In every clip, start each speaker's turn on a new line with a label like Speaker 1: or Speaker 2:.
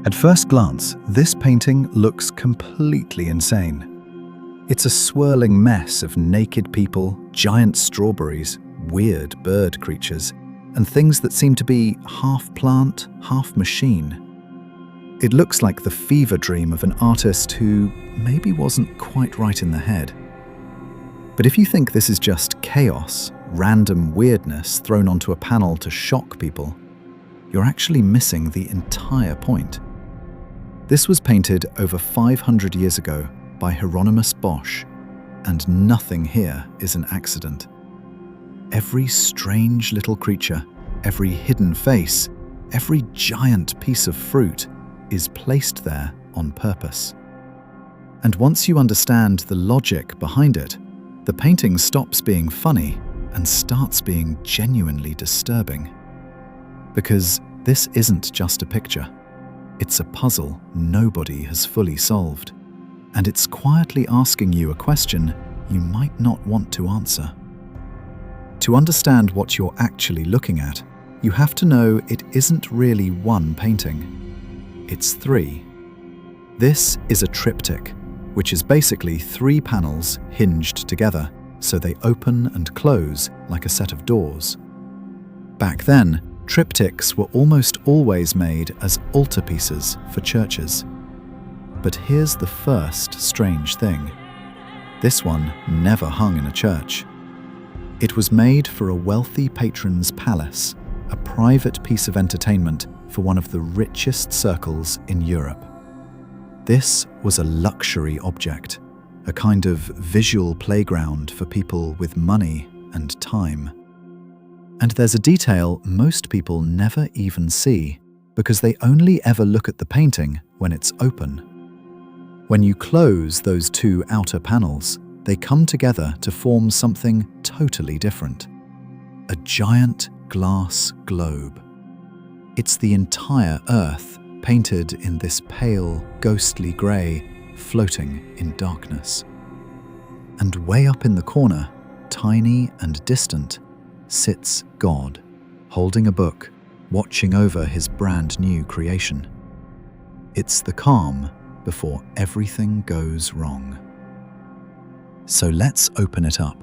Speaker 1: At first glance, this painting looks completely insane. It's a swirling mess of naked people, giant strawberries, weird bird creatures, and things that seem to be half plant, half machine. It looks like the fever dream of an artist who maybe wasn't quite right in the head. But if you think this is just chaos, random weirdness thrown onto a panel to shock people, you're actually missing the entire point. This was painted over 500 years ago by Hieronymus Bosch, and nothing here is an accident. Every strange little creature, every hidden face, every giant piece of fruit is placed there on purpose. And once you understand the logic behind it, the painting stops being funny and starts being genuinely disturbing. Because this isn't just a picture. It's a puzzle nobody has fully solved. And it's quietly asking you a question you might not want to answer. To understand what you're actually looking at, you have to know it isn't really one painting. It's three. This is a triptych, which is basically 3 panels hinged together, so they open and close like a set of doors. Back then, triptychs were almost always made as altarpieces for churches. But here's the first strange thing. This one never hung in a church. It was made for a wealthy patron's palace, a private piece of entertainment for one of the richest circles in Europe. This was a luxury object, a kind of visual playground for people with money and time. And there's a detail most people never even see, because they only ever look at the painting when it's open. When you close those 2 outer panels, they come together to form something totally different. A giant glass globe. It's the entire Earth painted in this pale, ghostly grey, floating in darkness. And way up in the corner, tiny and distant, sits God, holding a book, watching over his brand new creation. It's the calm before everything goes wrong. So let's open it up.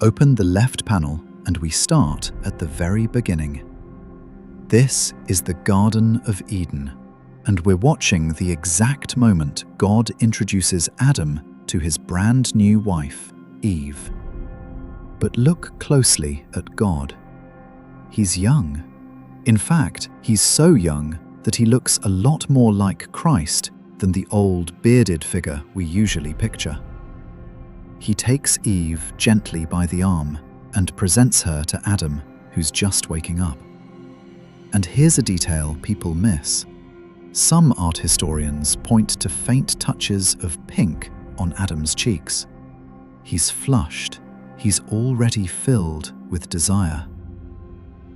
Speaker 1: Open the left panel and we start at the very beginning. This is the Garden of Eden, and we're watching the exact moment God introduces Adam to his brand new wife, Eve. But look closely at God. He's young. In fact, he's so young that he looks a lot more like Christ than the old bearded figure we usually picture. He takes Eve gently by the arm and presents her to Adam, who's just waking up. And here's a detail people miss. Some art historians point to faint touches of pink on Adam's cheeks. He's flushed. He's already filled with desire.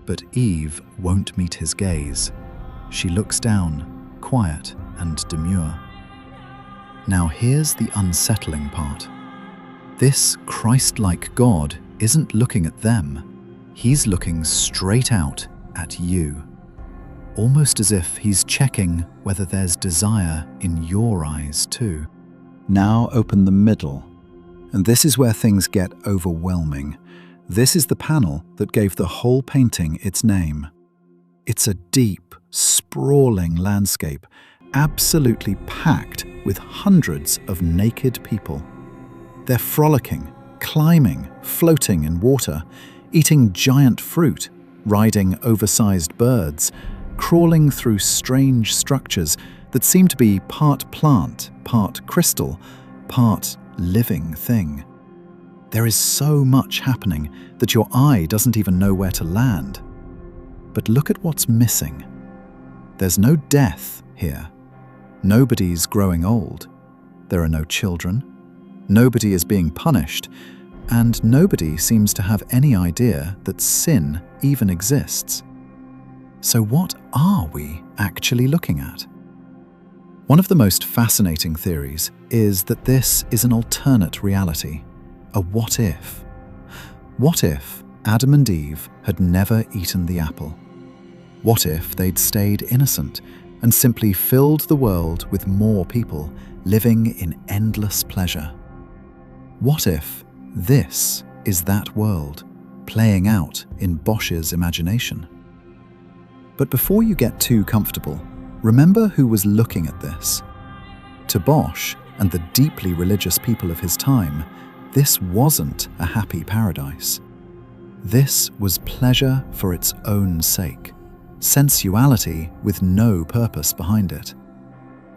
Speaker 1: But Eve won't meet his gaze. She looks down, quiet and demure. Now here's the unsettling part. This Christ-like God isn't looking at them. He's looking straight out at you. Almost as if he's checking whether there's desire in your eyes too. Now open the middle. And this is where things get overwhelming. This is the panel that gave the whole painting its name. It's a deep, sprawling landscape, absolutely packed with hundreds of naked people. They're frolicking, climbing, floating in water, eating giant fruit, riding oversized birds, crawling through strange structures that seem to be part plant, part crystal, part living thing. There is so much happening that your eye doesn't even know where to land. But look at what's missing. There's no death here. Nobody's growing old. There are no children. Nobody is being punished, and nobody seems to have any idea that sin even exists. So what are we actually looking at? One of the most fascinating theories is that this is an alternate reality, a what if. What if Adam and Eve had never eaten the apple? What if they'd stayed innocent and simply filled the world with more people living in endless pleasure. What if this is that world playing out in Bosch's imagination? But before you get too comfortable, remember who was looking at this. To Bosch and the deeply religious people of his time, this wasn't a happy paradise. This was pleasure for its own sake, sensuality with no purpose behind it.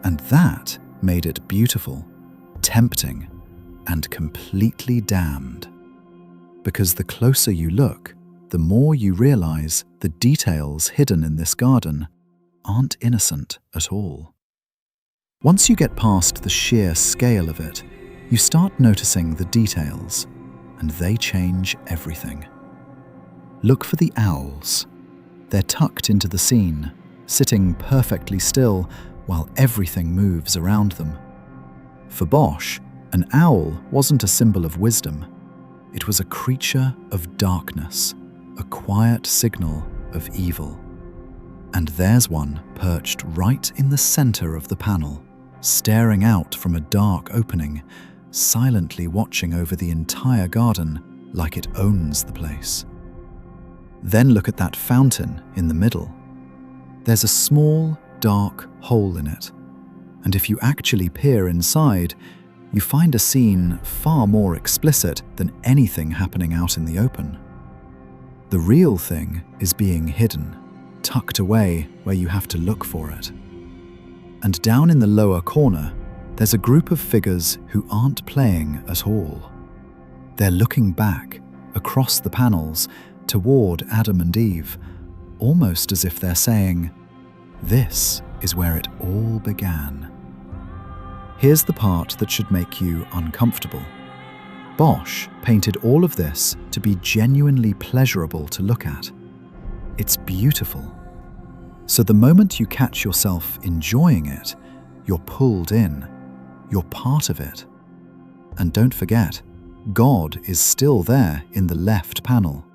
Speaker 1: And that made it beautiful, tempting, and completely damned. Because the closer you look, the more you realize the details hidden in this garden aren't innocent at all. Once you get past the sheer scale of it, you start noticing the details, and they change everything. Look for the owls. They're tucked into the scene, sitting perfectly still while everything moves around them. For Bosch, an owl wasn't a symbol of wisdom. It was a creature of darkness, a quiet signal of evil. And there's one perched right in the center of the panel, staring out from a dark opening, silently watching over the entire garden like it owns the place. Then look at that fountain in the middle. There's a small, dark hole in it, and if you actually peer inside, you find a scene far more explicit than anything happening out in the open. The real thing is being hidden, tucked away where you have to look for it. And down in the lower corner, there's a group of figures who aren't playing at all. They're looking back, across the panels, toward Adam and Eve, almost as if they're saying, "This is where it all began." Here's the part that should make you uncomfortable. Bosch painted all of this to be genuinely pleasurable to look at. It's beautiful. So the moment you catch yourself enjoying it, you're pulled in. You're part of it. And don't forget, God is still there in the left panel,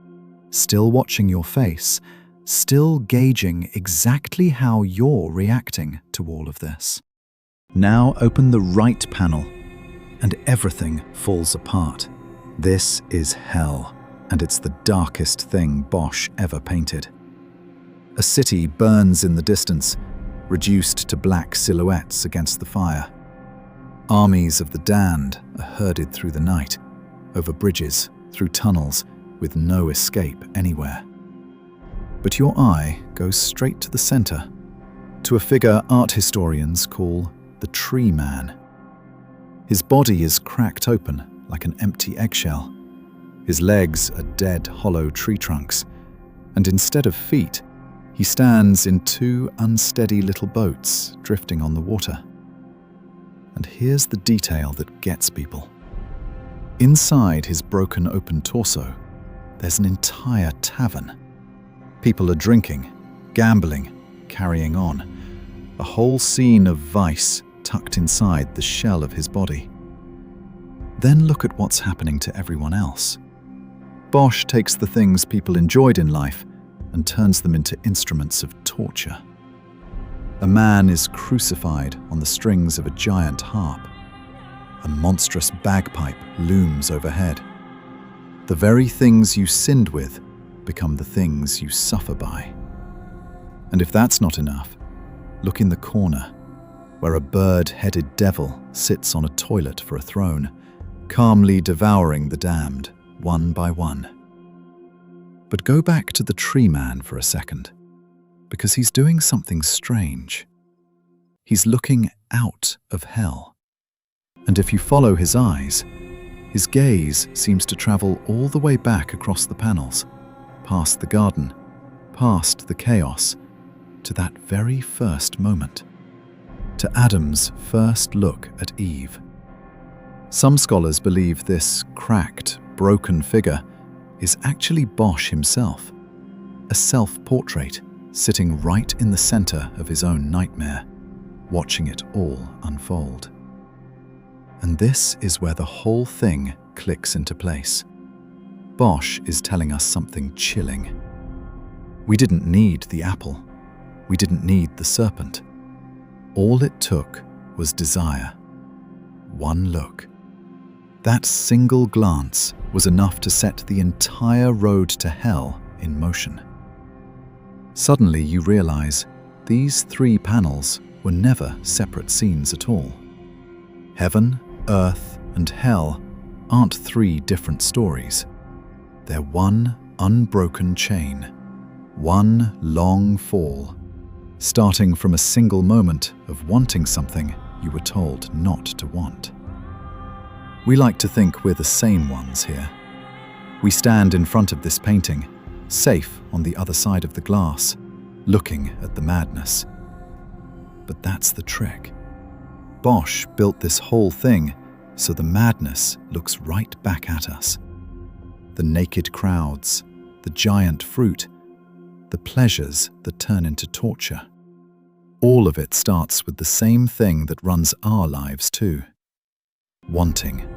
Speaker 1: still watching your face, still gauging exactly how you're reacting to all of this. Now open the right panel, and everything falls apart. This is hell, and it's the darkest thing Bosch ever painted. A city burns in the distance, reduced to black silhouettes against the fire. Armies of the damned are herded through the night, over bridges, through tunnels, with no escape anywhere. But your eye goes straight to the center, to a figure art historians call the Tree Man. His body is cracked open like an empty eggshell. His legs are dead, hollow tree trunks, and instead of feet, he stands in two unsteady little boats drifting on the water. And here's the detail that gets people. Inside his broken open torso, there's an entire tavern. People are drinking, gambling, carrying on. A whole scene of vice tucked inside the shell of his body. Then look at what's happening to everyone else. Bosch takes the things people enjoyed in life and turns them into instruments of torture. A man is crucified on the strings of a giant harp. A monstrous bagpipe looms overhead. The very things you sinned with become the things you suffer by. And if that's not enough, look in the corner, where a bird-headed devil sits on a toilet for a throne, calmly devouring the damned, one by one. But go back to the Tree Man for a second, because he's doing something strange. He's looking out of hell. And if you follow his eyes, his gaze seems to travel all the way back across the panels, past the garden, past the chaos, to that very first moment, to Adam's first look at Eve. Some scholars believe this cracked, broken figure is actually Bosch himself, a self-portrait sitting right in the center of his own nightmare, watching it all unfold. And this is where the whole thing clicks into place. Bosch is telling us something chilling. We didn't need the apple. We didn't need the serpent. All it took was desire. One look. That single glance was enough to set the entire road to hell in motion. Suddenly you realize these 3 panels were never separate scenes at all. Heaven, earth, and hell aren't 3 different stories. They're one unbroken chain, one long fall, starting from a single moment of wanting something you were told not to want. We like to think we're the sane ones here. We stand in front of this painting, safe on the other side of the glass, looking at the madness. But that's the trick. Bosch built this whole thing so the madness looks right back at us. The naked crowds, the giant fruit, the pleasures that turn into torture. All of it starts with the same thing that runs our lives too. Wanting,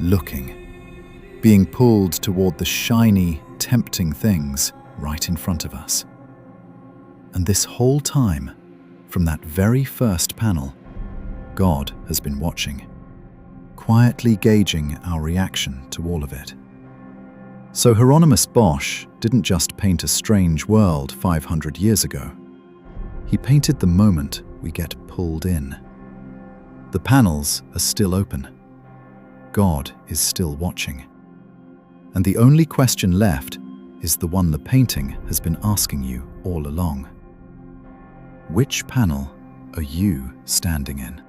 Speaker 1: looking, being pulled toward the shiny, tempting things right in front of us. And this whole time, from that very first panel, God has been watching, quietly gauging our reaction to all of it. So Hieronymus Bosch didn't just paint a strange world 500 years ago. He painted the moment we get pulled in. The panels are still open. God is still watching. And the only question left is the one the painting has been asking you all along. Which panel are you standing in?